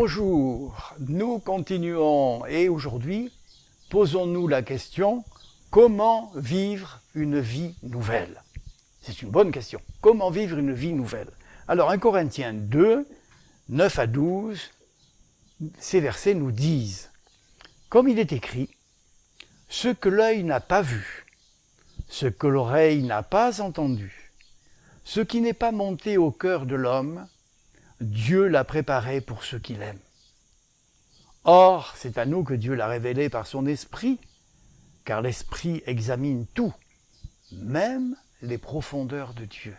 Bonjour, nous continuons et aujourd'hui, posons-nous la question « Comment vivre une vie nouvelle ?» C'est une bonne question. Comment vivre une vie nouvelle? Alors 1 Corinthiens 2, 9 à 12, ces versets nous disent « Comme il est écrit, ce que l'œil n'a pas vu, ce que l'oreille n'a pas entendu, ce qui n'est pas monté au cœur de l'homme, Dieu l'a préparé pour ceux qui l'aiment. Or, c'est à nous que Dieu l'a révélé par son Esprit, car l'Esprit examine tout, même les profondeurs de Dieu.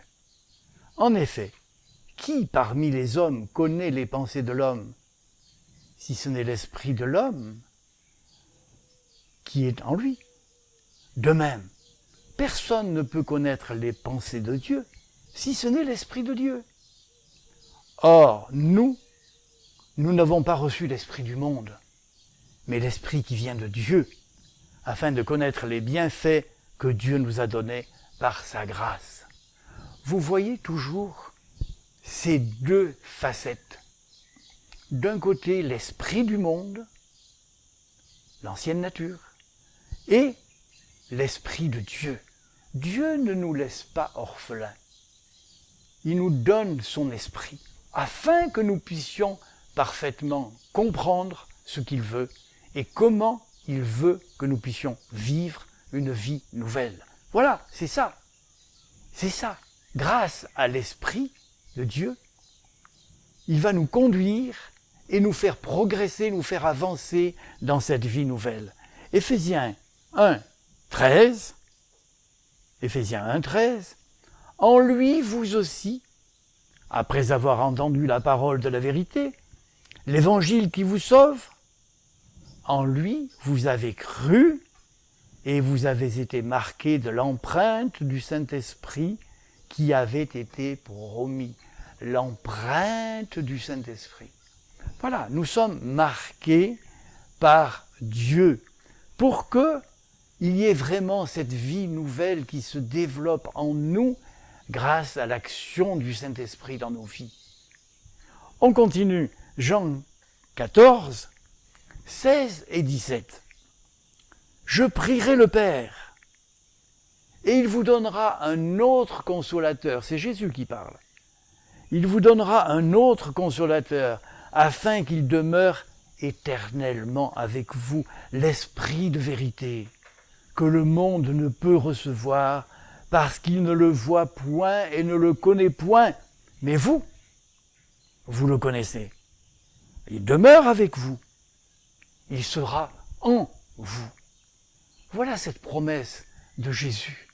En effet, qui parmi les hommes connaît les pensées de l'homme, si ce n'est l'Esprit de l'homme qui est en lui? De même, personne ne peut connaître les pensées de Dieu, si ce n'est l'Esprit de Dieu. Or, nous n'avons pas reçu l'Esprit du monde, mais l'Esprit qui vient de Dieu, afin de connaître les bienfaits que Dieu nous a donnés par sa grâce. Vous voyez toujours ces deux facettes. D'un côté, l'Esprit du monde, l'ancienne nature, et l'Esprit de Dieu. Dieu ne nous laisse pas orphelins. Il nous donne son Esprit, afin que nous puissions parfaitement comprendre ce qu'il veut et comment il veut que nous puissions vivre une vie nouvelle. Voilà, c'est ça. C'est ça. Grâce à l'Esprit de Dieu, il va nous conduire et nous faire progresser, nous faire avancer dans cette vie nouvelle. Éphésiens 1, 13. Éphésiens 1, 13. En lui, vous aussi, après avoir entendu la parole de la vérité, l'évangile qui vous sauve, en lui, vous avez cru et vous avez été marqués de l'empreinte du Saint-Esprit qui avait été promis. L'empreinte du Saint-Esprit. Voilà, nous sommes marqués par Dieu pour que il y ait vraiment cette vie nouvelle qui se développe en nous grâce à l'action du Saint-Esprit dans nos vies. On continue, Jean 14, 16 et 17. « Je prierai le Père, et il vous donnera un autre consolateur. » C'est Jésus qui parle. « Il vous donnera un autre consolateur, afin qu'il demeure éternellement avec vous, l'Esprit de vérité, que le monde ne peut recevoir, parce qu'il ne le voit point et ne le connaît point. Mais vous le connaissez. Il demeure avec vous. Il sera en vous. » Voilà cette promesse de Jésus,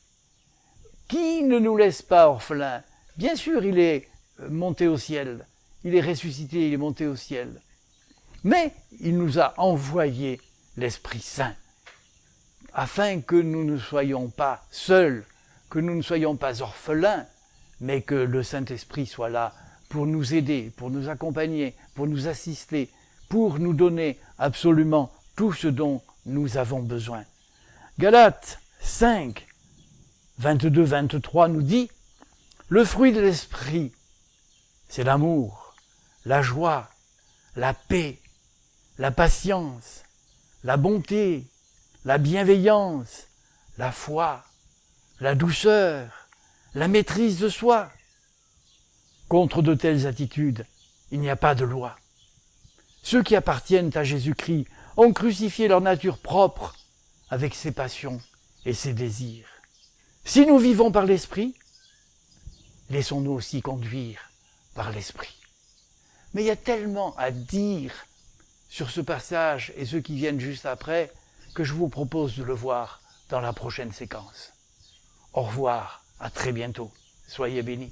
qui ne nous laisse pas orphelins. Bien sûr, il est monté au ciel, il est ressuscité, il est monté au ciel. Mais il nous a envoyé l'Esprit Saint, afin que nous ne soyons pas seuls, que nous ne soyons pas orphelins, mais que le Saint-Esprit soit là pour nous aider, pour nous accompagner, pour nous assister, pour nous donner absolument tout ce dont nous avons besoin. Galates 5, 22-23 nous dit « Le fruit de l'Esprit, c'est l'amour, la joie, la paix, la patience, la bonté, la bienveillance, la foi, la douceur, la maîtrise de soi. Contre de telles attitudes, il n'y a pas de loi. Ceux qui appartiennent à Jésus-Christ ont crucifié leur nature propre avec ses passions et ses désirs. Si nous vivons par l'Esprit, laissons-nous aussi conduire par l'Esprit. » Mais il y a tellement à dire sur ce passage et ceux qui viennent juste après que je vous propose de le voir dans la prochaine séquence. Au revoir, à très bientôt. Soyez bénis.